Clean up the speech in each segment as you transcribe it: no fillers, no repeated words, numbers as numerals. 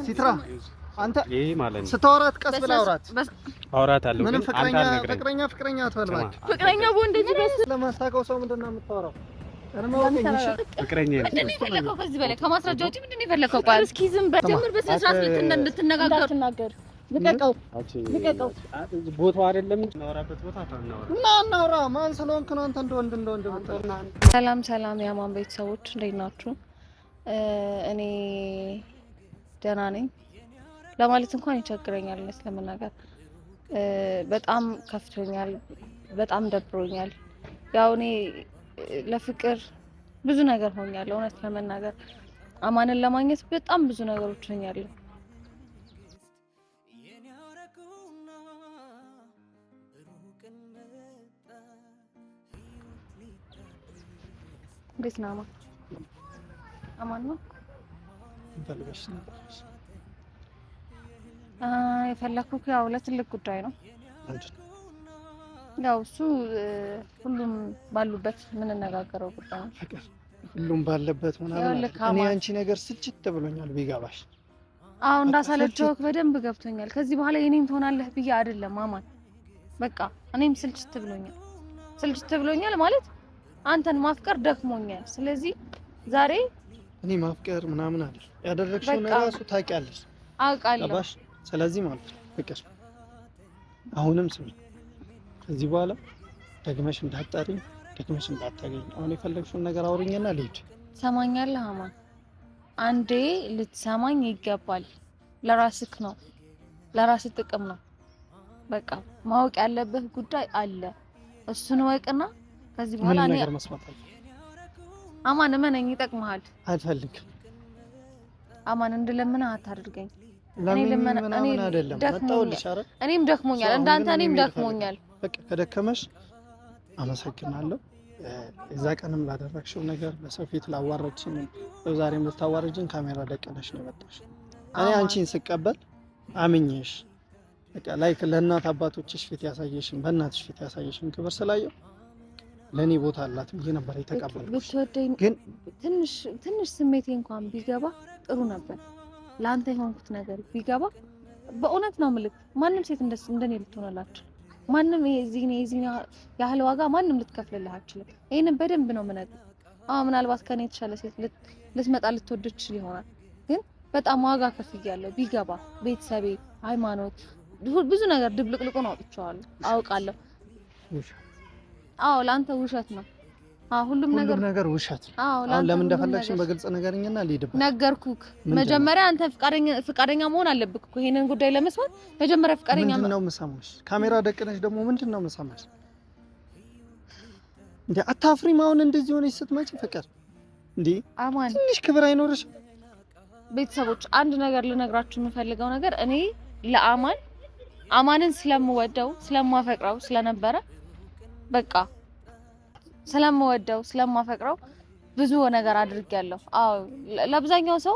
ሲትራ አንተ ይሄ ማለት ነው ስታወራት ቀስ ብላ አውራት አለው ግን ፍቅረኛ አትበልባች ፍቅረኛ እንደዚህ በስ ለማሳቀው ሰው ምንድነው የምታወራው ፍቅረኛ ነው ከዚህ በላይ ከማስረጃ ውጪ ምንድነው የፈለከው ቃል እስኪ ዝም በጀምር በስነ ስርዓት ልትነጋገር ልቀቀው ቦታው አይደለም እናወራበት ቦታ እናውራ ማን ስለሆንክ ነው አንተ እንደወንድ ሰላም የአማን ቤተሰቦች እንዴት ናችሁ እኔ ደህና ነኝ ለማለት እንኳን ይቸግረኛል ለመናገር በጣም ከፍቶኛል በጣም ደብሮኛል ያው እኔ ለፍቅር ብዙ ነገር ሆኛለሁ እውነት ለመናገር አማንን ለማግኘት በጣም ብዙ ነገሮች ሆኛለሁ እንዴት ነው አማን ነው እንፈልገሽ ነበር የፈለኩት ያው ለትልቅ ጉዳይ ነው ያው እሱ ሁሉም ባሉበት ምን እንነጋገረው ጉዳይ ነው ፍቅር ሁሉም ባለበት ምናምን እኔ አንቺ ነገር ስልችት ብሎኛል ቢገባሽ አው እንዳሳለችው በደንብ ገብቶኛል ከዚህ በኋላ የኔም ትሆናለህ ብዬ አይደለም አማን በቃ እኔም ስልችት ብሎኛል ማለት አንተን ማፍቀር ደክሞኛል ስለዚህ ዛሬ እኔ ማፍቀር ምናምን አይደል ያደረግሽው ራሱ ታውቂያለሽ አውቃለሁ ስለዚህ ማለት ፍቅር አሁንም ስሚ ከዚህ በኋላ ደግመሽ እንዳትጠሪኝ ደግመሽ እንዳታገኝ አሁን የፈለግሽውን ነገር አውሪኝና ልሂድ ሰማኛለህ አማን አንዴ ልትሰማኝ ይገባል ለራስህ ነው ለራስህ ጥቅም ነው በቃ ማወቅ ያለብህ ጉዳይ አለ እሱን ወቅና ከዚህ በኋላ እኔ አማን እመነኝ ይጠቅምሃል አልፈልግም አማን እንደለምና አታድርገኝ እኔ አይደለም መጣውልሽ አይደል እኔም ደክሞኛል እንዳንተ እኔም ደክሞኛል በቃ ከደከመሽ አመሰግናለሁ እዛ ቀንም ላደረግሽው ነገር በሰው ፊት ላዋረድሽኝ ዛሬም ልታዋረጅኝ ካሜራ ደቀነሽ ነው መጣሽ እኔ አንቺን ስቀበል አምኜሽ በቃ ላይክ ለእናት አባቶችሽ ፊት ያሳየሽኝ በእናትሽ ፊት ያሳየሽኝ ክብር ስላየው ለኔ ቦታ አላት ብዬ ነበር የተቀበልኩሽ ግን ትንሽ ስሜቴ እንኳን ቢገባ ጥሩ ነበር ላንተ የሆንኩት ነገር ቢገባ በእውነት ነው ምልክ ማንንም ሴት እንደኔ ልትሆነላችሁ ማንንም የዚህ ያህል ዋጋ ማንንም ልትከፍልልህ አትችልም ይሄንን በደንብ ነው የምነግርህ ምናልባት ከኔ የተሻለ ሴት ልትመጣ ልትወድች ይሆናል ግን በጣም ዋጋ ከፍያለሁ ቢገባ ቤተሰቤ ሃይማኖት ብዙ ነገር ድብልቅልቁ ነው አውቃለሁ ላንተ ውሸት ነው ሁሉም ነገር ውሸት አሁን ለምን እንደፈለግሽኝ በግልጽ ነገርኝና ልሂድበት ነገርኩክ መጀመሪያ አንተ ፍቃደኛ መሆን አለብክ እኮ ይሄንን ጉዳይ ለመስማት መጀመሪያ ፍቃደኛ ምንድነው መሰማሽ ካሜራ ደቅነሽ ደግሞ ምንድነው መሰማሽ እንዴ አታፍሪም አሁን እንደዚህ ሆነሽ ስትመጪ ፍቅር እንዴ አማን ትንሽ ክብር አይኖርሽ ቤተሰቦች አንድ ነገር ልነግራችሁ የምፈልገው ነገር እኔ ለአማንን ስለምወደው ስለማፈቅረው ስለነበረ በቃ ስለማፈቅረው ብዙ ነገር አድርጌያለሁ ለአብዛኛው ሰው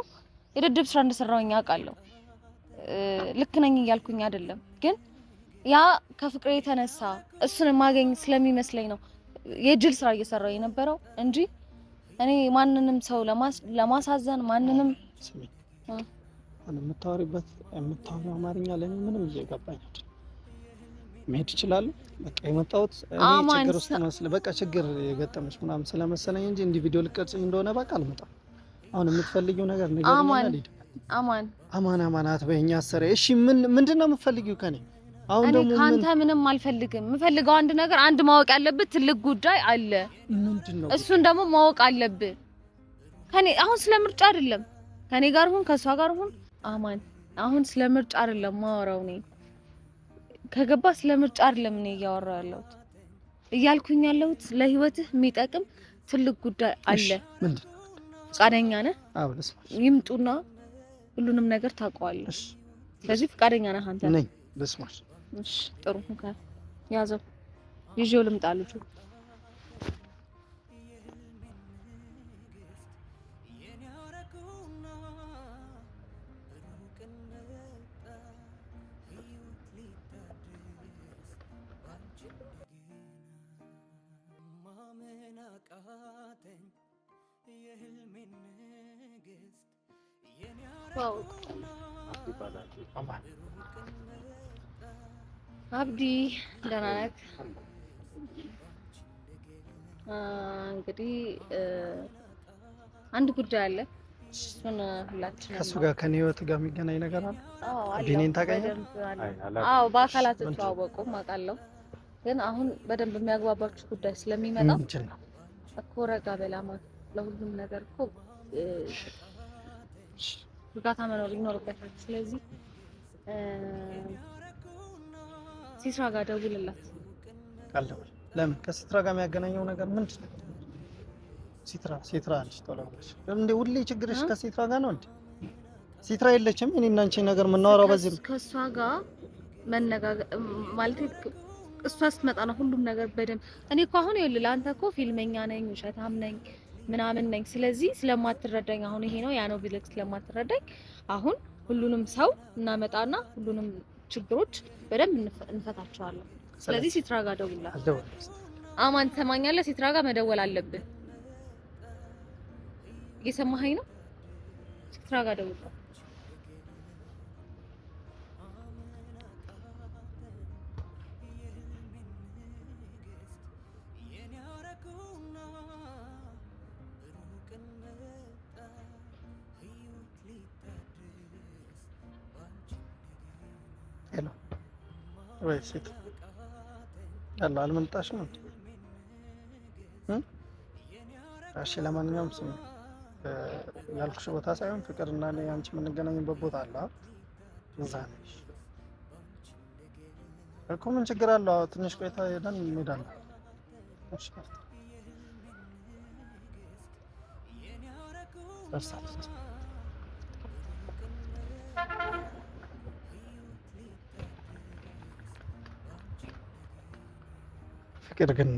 የድድብ ስራ እንደሰራውኝ አውቃለሁ ልክ ነኝ እያልኩኝ አይደለም ግን ያ ከፍቅሬ የተነሳ እሱን ማገኝ ስለሚመስለኝ ነው የጅል ስራ እየሰራው የነበረው እንጂ እኔ ማንንም ሰው ለማሳዘን ማንንም የምታወሪበት አማርኛ ለኔ ምንም እየገባኝ አይደል መሄድ ይችላል በቃ የመጣሁት እኔ ችግር ውስጥ መስለ በቃ ችግር የገጠመሽ ምናምን ስለመሰለኝ እንጂ እንዲ ቪዲዮ ልቀርጽኝ እንደሆነ በቃ አልመጣም አሁን የምትፈልጊው ነገር ንገሪኝና ልሂድ አማን አትበይኝ አሰረ እሺ ምንድነው የምትፈልጊው ከኔ አሁን ደግሞ ካንተ ምንም አልፈልግም የምፈልገው አንድ ነገር አንድ ማወቅ ያለበት ትልቅ ጉዳይ አለ ምንድነው እሱን ደግሞ ማወቅ አለብህ ከኔ አሁን ስለምርጫ አይደለም ከኔ ጋር ሁን ከሷ ጋር ሁን አማን አሁን ስለምርጫ አይደለም ማወራው ነኝ ከገባ ስለምርጫ አይደለም እኔ እያወራው ያለሁት እያልኩኝ ያለሁት ለህይወትህ የሚጠቅም ትልቅ ጉዳይ አለ ምንድነው ፍቃደኛ ነህ አዎ ለስማሽ ይምጡና ሁሉንም ነገር ታውቀዋለህ ስለዚህ ፍቃደኛ ነህ አንተ ነኝ ለስማሽ እሺ ጥሩ እንኳን ያዘው ይዤው ልምጣልኩ የህልሜን አብዲ ደህና ነህ? እንግዲህ አንድ ጉዳይ አለ። እሱን ሁላችንም ከሱ ጋር ከኔ ህይወት ጋር የሚገናኝ ነገር አለ። ቢኔን ታውቃለህ? አዎ በአካላት ተዋወቁም አውቃለሁ። ግን አሁን በደንብ የሚያግባባችሁ ጉዳይ ስለሚመጣ እኮ ረጋ በላማ ለሁሉም ነገር እኮ እርጋታ መኖር ይኖርበታል። ስለዚህ ሲትራ ጋር ደውልላት። ለምን ከሲትራ ጋር የሚያገናኘው ነገር ምንድን ነው? ሲትራ አለች ተወላሽ እንዴ? ሁሌ ችግርሽ ከሲትራ ጋር ነው እንዴ? ሲትራ የለችም። እኔና አንቺ ነገር የምናወራው በዚህ ከሷ ጋር መነጋገር ማለት እሷ ስትመጣ ነው ሁሉም ነገር በደንብ። እኔ እኮ አሁን ይኸውልህ ለአንተ እኮ ፊልመኛ ነኝ፣ ውሸታም ነኝ፣ ምናምን ነኝ። ስለዚህ ስለማትረዳኝ አሁን ይሄ ነው ያ ነው ቢልክ ስለማትረዳኝ አሁን ሁሉንም ሰው እናመጣና ሁሉንም ችግሮች በደንብ እንፈታቸዋለን። ስለዚህ ሲትራ ጋር ደውልላት። አማን ትሰማኛለህ? ሲትራ ጋር መደወል አለብን። እየሰማኸኝ ነው? ሲትራ ጋር ደውልላት። ሄሎ ወይ ሴት ያለ አልመጣሽም እንዴ? እሺ ለማንኛውም ስሚ ያልኩሽ ቦታ ሳይሆን ፍቅርና እኔ አንቺ የምንገናኝበት ቦታ አለ። እዛ ነሽ እኮ ምን ችግር አለው? ትንሽ ቆይታ ሄደን እንሄዳለን። እሺ ደርሳለች። ፍቅር ግን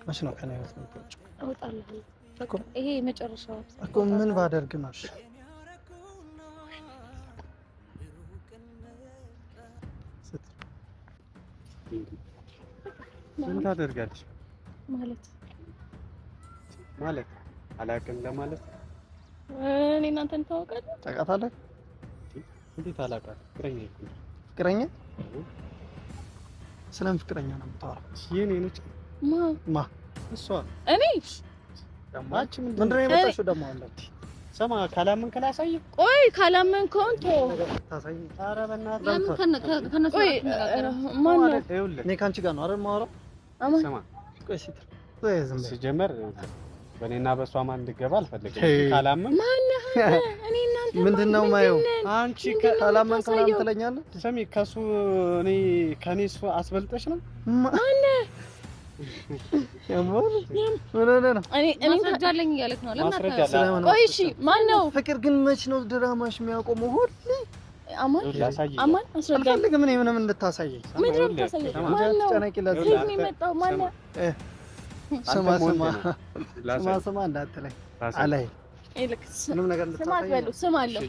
መች ነው ከኔ ህይወት የምትወጪው? እወጣለሁ እኮ ይሄ የመጨረሻው እኮ ምን ባደርግ ነው? እሺ ምን ታደርጋለሽ? ማለት አላውቅም ለማለት እኔ እናንተን ታውቃለህ? ታውቃታለህ? እንዴት አላውቃትም? ፍቅረኛ ስለምን ፍቅረኛ ነው የምታወራው? የኔ ነች። ማ እሷ እኔ ደማች ምንድን ነው የመጣሽው? ደግሞ አለች ሰማ ካላመን ከላሳይ ቆይ ካላመን ኮንቶ ታሳይ። ኧረ በእናትህ ለምን ከነሱ ማን ነው? ይኸውልህ እኔ ካንቺ ጋር ነው አይደል የማወራው? ሰማ ቆይ ሲትራ ሲጀመር በእኔና በእሷ ማን እንድገባ አልፈልግም። ካላመን ማነህ? እኔ እናንተ ምንድነው ማየው? አንቺ ካላመን ምናምን ትለኛለህ? ሰሚ ከሱ እኔ ከኔ እሱ አስበልጠሽ ነው ማነህ? ያሞር ምን ነው? እኔ ማስረጃ አለኝ እያለች ነው። ለምን ማስረጃ? ቆይ እሺ ማነው? ፍቅር ግን መች ነው ድራማሽ የሚያቆመው? ሁሌ አማን አስረዳ። አልፈልግም እኔ ምንም እንድታሳየኝ። ምንድን ነው የምታሳየኝ? ማነው? ተጨነቂለት። ከየት ነው የመጣው? ማነው? ስማ እንዳትለኝ አላይ ምንም ነገር እንድታሳየኝ። ስም አለው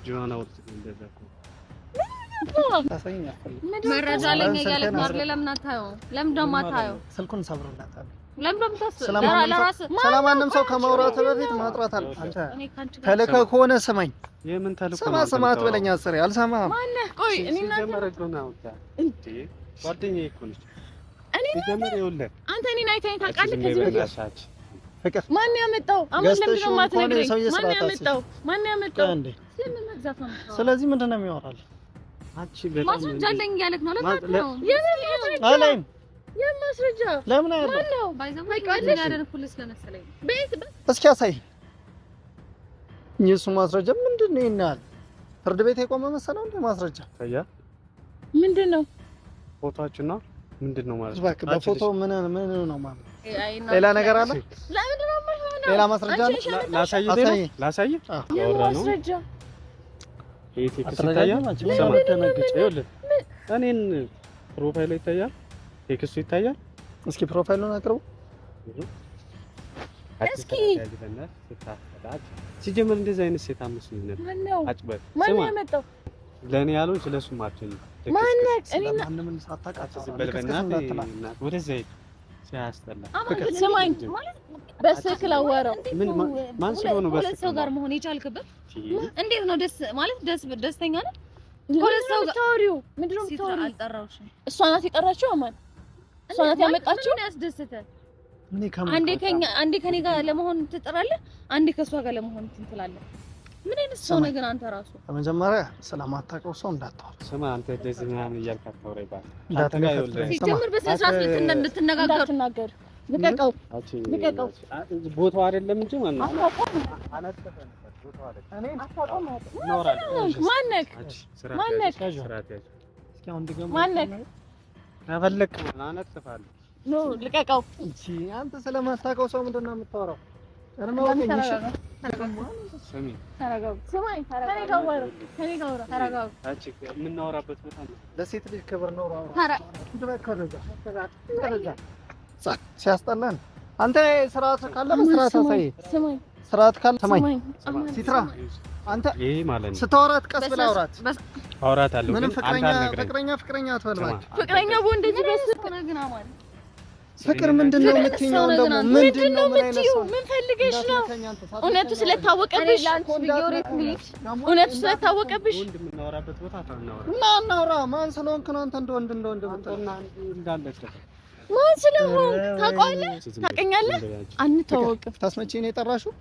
መረጃ አለኝ እያለች ነው አይደል? ለምን አታየውም? ለምን ደግሞ አታየውም? ስልኩን ሰብርላታለሁ። ለምን ደግሞ ታስብ? ስለማንም ሰው ከማውራት በፊት ማጥራት አለ። አንተ ተልከህ ከሆነ ስማኝ። የምን ተልከህ? ስማ አትበለኝ። አስሬ አልሰማህም። ማነህ? ቆይ እኔ እና ጓደኛዬ እኮ ነች። አንተ እኔን አይተኸኝ ታውቃለህ? ከዚህ በፊት ፍቅር ማን ያመጣው? አማን ለምንድን ነው የማትነግረኝ? ማን ያመጣው? ስለምን መግዛት ነው? ስለዚህ ምንድን ነው የሚያወራል? አንቺ በጣም ማስረጃ አለኝ እያለች ነው። ለምን ነው የማስረጃ? ለምን አይደለም? ማነው? ባይዘው ያደረን ፖሊስ ለመሰለኝ እስኪ አሳይ። የእሱ ማስረጃ ምንድን ነው? ይናል ፍርድ ቤት የቆመ መሰለው እንደ ማስረጃ ታያ ምንድን ነው? ፎቶአችን ነው ምንድን ነው ማለት? እባክህ በፎቶ ምን ነው ማለት? ሌላ ነገር አለ? ለምንድን ነው የማይሆነው? ሌላ ማስረጃ አለ? ላሳይ ማስረጃ ቴክስት ይታያል። እኔን ፕሮፋይሉ ይታያል፣ ቴክስቱ ይታያል። እስኪ ፕሮፋይሉን አቅርቡ። እስኪ ሲጀምር እንደዚህ አይነት ሴት አምስት ነው አጭበል ማን ያመጣው? ለኔ ያለው ስለሱ ማጥኝ ማን እኔ ማንንም ሳታውቃት በልበናት ወደዛ ሲያስጠላ ስማኝ ማለት በስልክ አዋራው ምን ማን ስለሆነ በስልክ ሰው ጋር መሆን የቻልክበት እንዴት ነው? ደስተኛ ነህ? ሁለት ሰው ጋር ታወሪው ምንድነው የምታወሪው? አልጠራውሽም። እሷ ናት የጠራችው። አማን እሷ ናት ያመጣችው። ምን ያስደስተ? አንዴ ከኔ ጋር ለመሆን ትጥራለህ፣ አንዴ ከሷ ጋር ለመሆን ትላለህ። ምን አይነት ሰው ነህ ግን አንተ ራሱ? በመጀመሪያ ስለማታውቀው ሰው እንዳታወራ። ስማ አንተ እንደዚህ ምናምን እያልክ አታወራኝ ባል። አንተ ጋር ይኸውልህ ሲጀምር በስነ ስርዓት እንድትነጋገር ልቀቀው። ቦታው አይደለም እንጂ ማን ነው? ቦታው አይደለም። ማነክ? ከፈለክ አነጥፋለሁ። ኖ ልቀቀው። እቺ አንተ ስለማታውቀው ሰው ምንድን ነው የምታወራው? የምናወራበት ቦታ ነው። ለሴት ልጅ ክብር ነው። ሲያስጠላን አንተ ስርዓት ካለ መስራት አሳይ። ስርዓት ካለ ሰማኝ ሲትራ አንተ ይሄ ማለት ነው። ስታወራት ቀስ ብለህ አውራት አለው። ምንም ፍቅረኛ አትበልባች። ፍቅረኛ እንደዚህ በስልክ ግን አማን ፍቅር ምንድነው የምትይኘው? ደግሞ ምንድነው? ምን አይነት ሰው ምን ፈልገሽ ነው? እውነቱ ስለታወቀብሽ እውነቱ ስለታወቀብሽ እንደምናወራበት ቦታ ታናወራ ማን ስለሆንክ ነው አንተ? እንደወንድ ምንጠና እንዳለች ማን ስለሆንክ ታውቃለህ? ታውቀኛለህ? አንተዋወቅም። ታስመጪ ነው የጠራሽው?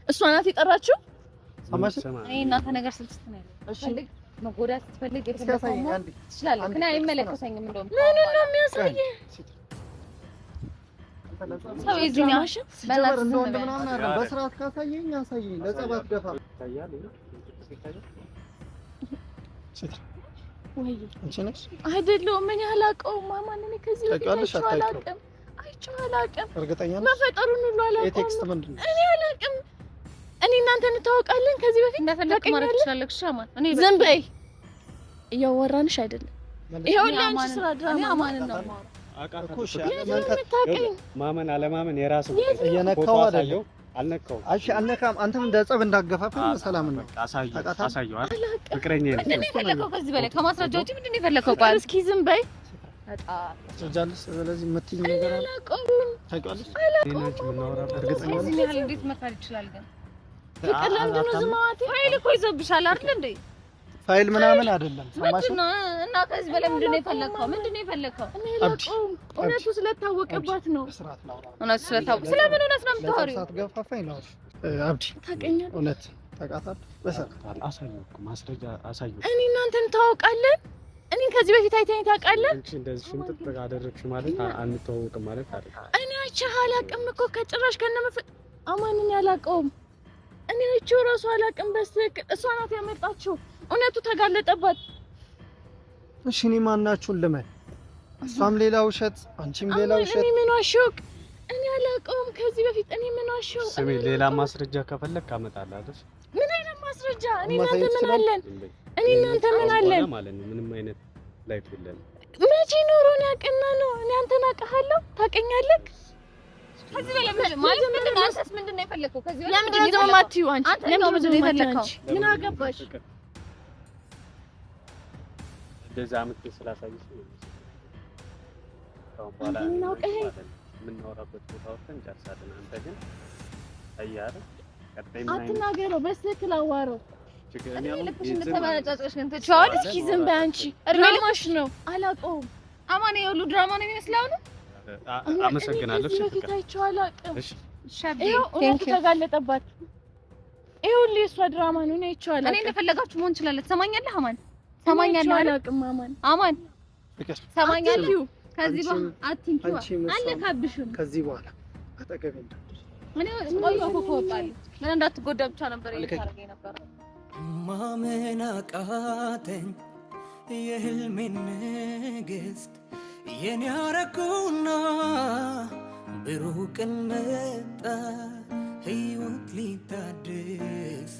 እሷ ናት የጠራችው። ሰማሽ? እኔ እናንተ ነገር ስልስት ነው ያለው። እሺ መጎዳት ትፈልግ የተፈለገው ትችላለህ፣ ግን አይመለከተኝም። እንደውም ምን ነው የሚያሳየው? ሰው ይዝኛሽ በላስ እንደወንድ ምናምን አይደለም። በስርዓት ካሳየኝ አሳየኝ። ለጸባት ገፋ ታያለ ሲታየ ወይ አንቺ ነሽ አይደለም? ምን ያላቀው ማማን እኔ ከዚህ በፊት አይቻላቅም። እርግጠኛ ነሽ? መፈጠሩን ሁሉ አላውቅም። የቴክስት ምንድን ነው? እኔ አላውቅም። እኔ እናንተ እንታወቃለን ከዚህ በፊት እንደፈለክ ማለት ትችላለሽ። ሻማን እኔ ዝም በይ። እያወራንሽ አይደለም። ይሄው ለአንቺ ስራ ድራማ ማማን ነው አቃርኩሽ። ማመን አለማመን የራስ እየነካው አይደለም። አልነካው። እሺ አልነካም። አንተም እንደ ጸብ እንዳገፋፈኝ ሰላም ነው። አሳየው አይደል? ፍቅረኛ ነው። ምንድነው የፈለከው? ከዚህ በላይ ከማስረጃ ውጪ ምንድነው የፈለከው? ቃል እስኪ ዝም በይ። አጣ ስለዚህ የምትይኝ ነገር አለ። ታውቂዋለሽ? እኔናችሁ የምናወራበት እርግጠኛ ነኝ። እዚህ ያህል እንዴት መካድ ይችላል ግን? ፍቅር ለምንድን ነው ዝም ማለት? ፋይል እኮ ይዘብሻል አይደል እንዴ? ፋይል ምናምን አይደለም። ሰማሽ? እና ከዚህ በላይ ምንድነው የፈለከው? እውነቱ ስለታወቀባት ነው። እውነቱ ስለታወቀ ስለምን እውነት ነው የምታወሪው? ሳትገፋፋኝ ነው አብዲ። ታውቀኛለህ? እውነት ታውቃታለህ? በሰላም አሳየው እኮ ማስረጃ አሳየው። እኔ እናንተን ታውቃለን። እኔ ከዚህ በፊት አይተኸኝ ታውቃለህ? አንቺ እንደዚህ ሽምጥጥ አደረግሽ ማለት አንተዋወቅም ማለት አይደለም። እኔ አይቼህ አላውቅም እኮ ከጭራሽ አማንን ያላውቀውም እኔ አይቼው እራሱ አላውቅም። በስልክ እሷ ናት ያመጣችው። እውነቱ ተጋለጠባት። እሺ እኔ ማናችሁን ልመን? እሷም ሌላ ውሸት፣ አንቺም ሌላ ውሸት። እኔ ምን ዋሽክ? እኔ አላውቀውም ከዚህ በፊት። እኔ ምን ዋሽክ? ስሚ ሌላ ማስረጃ ከፈለክ አመጣለሁ አይደል? ምን አይነት ማስረጃ? እኔ እናንተ ምን አለን? ማለት ነው ምንም አይነት ላይፍ የለም። መቼ ኖሮን ያቀና ነው? እኔ አንተን አውቃለሁ፣ ታውቀኛለህ። ከዚህ በላይ ማለት ምንድነው? አንተስ ምንድነው የፈለከው? ከዚህ በላይ ለምንድን ነው ዝም የማትይው? አንቺ ለምንድን ነው የፈለከው? ምን አገባሽ? እንደዛ አመት ስላሳይሽ ነው። ታው ባላ የምናወራበት ቦታ ወጥተን ጨርሳለን። አንተ ግን አያረ ቀጣይ ምን አይነት አትናገረው፣ በስልክ አዋራው። እኔ ልክሽ እንደተባለጫጭሽ ግን ተቻለ። እስኪ ዝም በይ አንቺ። ድራማሽ ነው አላውቀውም። አማን የሁሉ ድራማ ነው የሚመስለው ነው። አመሰግናለሁ። እሺ እሺ ሻቢ ተጋለጠባት። ይኸውልህ የእሷ ድራማ ነው። እኔ አይቼዋለሁ። እኔ እንደፈለጋችሁ መሆን ይችላል። ትሰማኛለህ አማን? ሰማኛለህ? አላውቅም አማን። አማን ሰማኛለህ? ከዚህ በኋላ አትንኪው አለካብሽም። ከዚህ በኋላ አጠገቤ እንዳትደርስ። እኔ ቆየሁ እኮ ከወጣልኝ ምን እንዳትጎዳ ብቻ ነበር እየታረገኝ ነበር። ማመን አቃተኝ የህልሜን ንግስት የኔ አረኩና ብሩህ ቀን መጣ ህይወት ሊታደስ